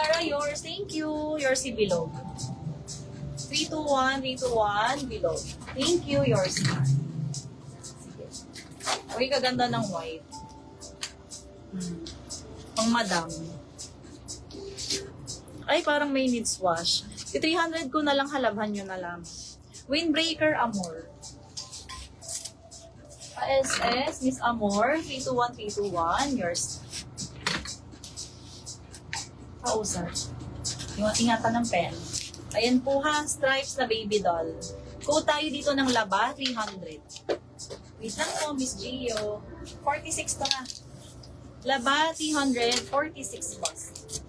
Clara, yours. Thank you. Yours si Bilog. 321, 321, Bilog. Thank you, yours. Sige. Uy, kaganda ng white. Pang madam. Ay, parang may needs wash. Si 300 ko na lang, halabhan nyo na lang. Windbreaker Amor. ASS, Miss Amor, 321, 321, yours. Kausap. Ingatan ng pen. Ayan po ha, stripes na baby doll. Code tayo dito ng laba, 300. Wait lang po, Miss Gio. 46 to na. Laba, 300, 46 bust.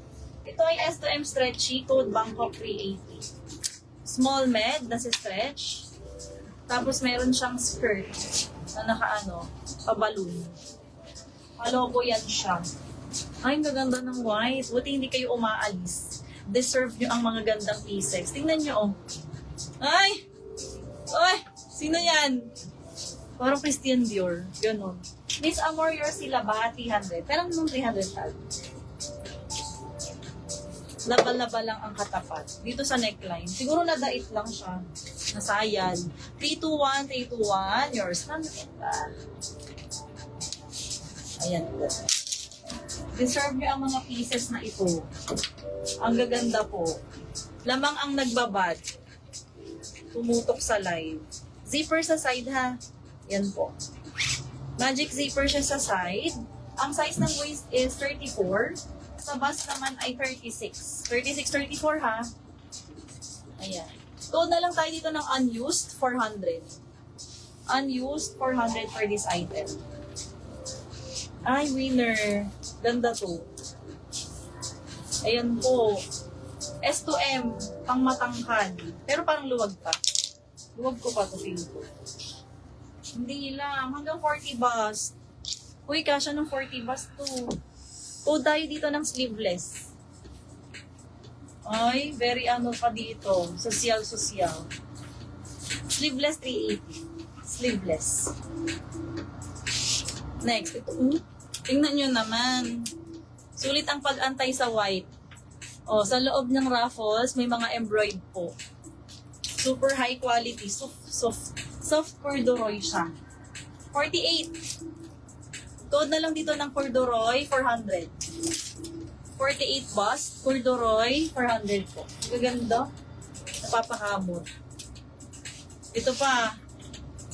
Ito ay S2M stretchy, code Bangkok 380. Small med, nasa stretch. Tapos meron siyang skirt na nakaano, pa-balloon. Palobo yan siya. Ay, ang gaganda ng white. Buti hindi kayo umaalis. Deserve nyo ang mga gandang pieces. Tingnan nyo, oh. Ay! Ay! Sino yan? Parang Christian Dior. Ganon. Miss Amor, yours sila ba? 300. Pero nung 300 tag. Laba-laba lang ang katapat. Dito sa neckline. Siguro nadait lang siya. Nasayad. 321, 321. Yours. Ayan po. Deserve nyo ang mga pieces na ito. Ang gaganda po. Lamang ang nagbabad. Tumutok sa live. Zipper sa side ha. Yan po. Magic zipper siya sa side. Ang size ng waist is 34. Sa bust naman ay 36. 36, 34 ha. Ayan. Code na lang tayo dito ng unused, 400. Unused, 400 for this item. Ay, winner. Ganda to. Ayan po. S2M, pang matangkad. Pero parang luwag pa. Luwag ko pa to, feel ko. Hindi lang. Hanggang 40 bust. Uy, kasha ng 40 bust to. Code tayo dito ng sleeveless. Ay, very ano pa dito. Social. Sleeveless 380. Sleeveless. Next, ito. Tingnan nyo naman. Sulit ang pag-antay sa white. O, sa loob ng raffles, may mga embroid po. Super high quality. Soft corduroy siya. 48. Code na lang dito ng corduroy, 400. 48 bust, corduroy, 400 po. Gaganda. Napapakamot. Ito pa.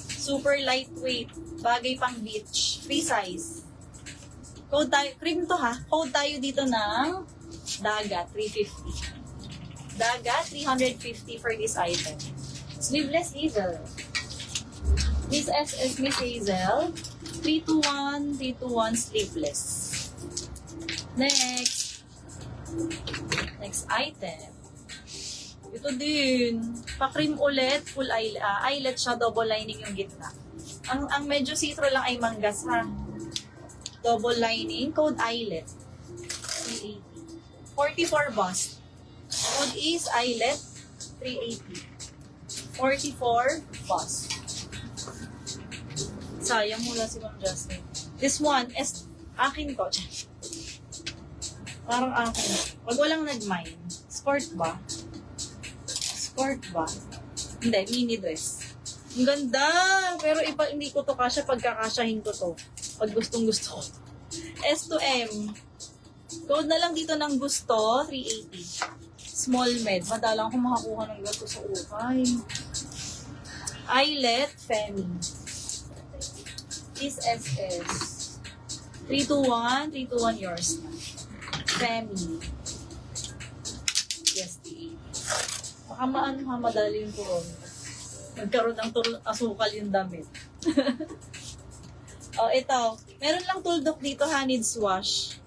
Super lightweight. Bagay pang beach. Free size. Code tayo, cream to ha. Code tayo dito ng Daga, 350. Daga, 350 for this item. Sleeveless Hazel. Miss SS, Miss Hazel. 321, 321 sleeveless. Next item. Ito din. Pa-cream ulit, full eyelet siya, double lining yung gitna. Ang medyo see-through lang ay manggas ha. Double lining, code eyelet. 380. 44 bust. Code is eyelet, 380. 44 bust. Sayang mula si Ma'am Justin. This one is akin to. Parang akin. Pag walang nag-mine. Skirt ba? Hindi, mini dress. Ang ganda! Pero hindi ko to kasya pagkakasyahin ko to. Pag gustong gusto ko. S2M. Code na lang dito ng gusto, 380. Small med. Madalang ko makakuha ng gato sa ukay. Eyelet, Femi. This SS. 321, 321 yours. Femi. Yes, baka madali yung turon. Nagkaroon ng asukal yung damit. Oh, ito. Meron lang tuldok dito, needs wash.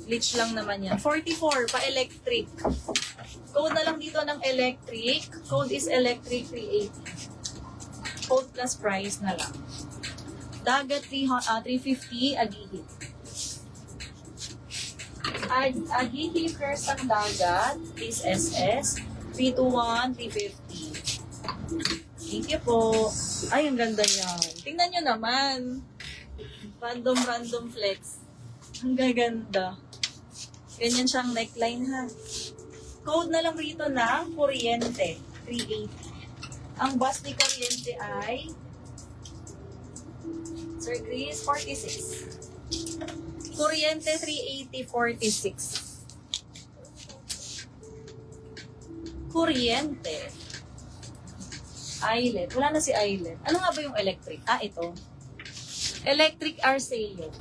Bleach lang naman yan. 44, pa-electric. Code na lang dito ng electric. Code is electric 380. Code plus price na lang. Daga 350, Agihi. Agihi first ang dagat. This SS. 321, 350. Thank you po. Ay, ang ganda niyan. Tingnan nyo naman. Random flex. Ang gaganda. Ganyan siyang neckline ha. Code na lang rito ng kuryente, 380. Ang bus ni kuryente ay Sir Chris, 46. Kuryente, 380, 46. Kuryente. Eyelet. Wala na si Eyelet. Ano nga ba yung electric? Ito. Electric Arceo.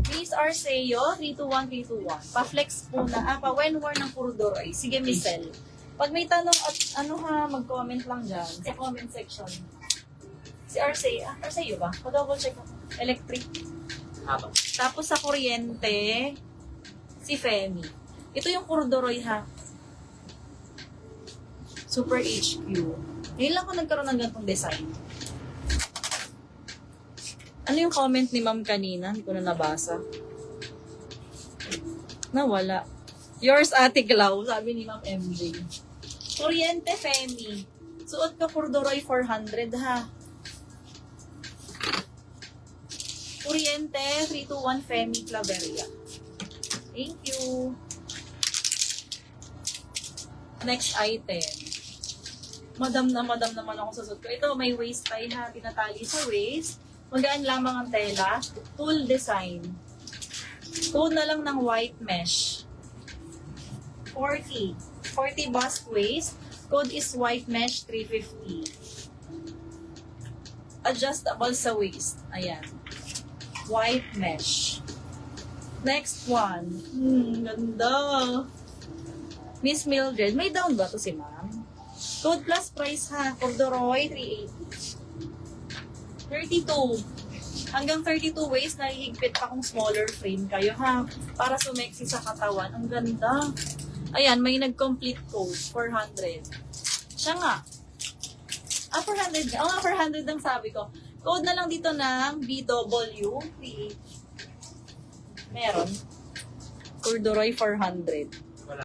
Please Arceo, 321, 321. Pa-flex po na. Pa-Wenwar ng Purdoroy. Sige, Missel. Pag may tanong at mag-comment lang dyan sa comment section. Si Arceo. Arceo ba? Pa-double check ako. Electric. Tapos sa kuryente, si Femi. Ito yung Purdoroy ha. Super HQ. Ngayon lang ako nagkaroon ng ganitong design. Ano yung comment ni ma'am kanina? Hindi ko na nabasa. Nawala. Yours, Ate Clau, sabi ni ma'am MJ. Kuryente, Femi. Suot ka Purdoroy 400 ha. Kuryente, 321 Femi Claveria. Thank you. Next item. Madam naman ako sa suot ko. Ito, may waist tie ha. Tinatali sa waist. Magaan lamang ang tela. Full design. Tone na lang ng white mesh. 40. 40 bust waist. Code is white mesh 350. Adjustable sa waist. Ayan. White mesh. Next one. Ganda. Miss Mildred. May down ba to si ma'am? Code plus price ha. Corduroy 380. 32. Hanggang 32 waist, nahihigpit pa kung smaller frame kayo ha. Para sumexy sa katawan. Ang ganda. Ayan, may nag-complete code. 400. Siya nga. 400. Oo nga, 400 ang sabi ko. Code na lang dito ng BW38. Meron. Corduroy 400.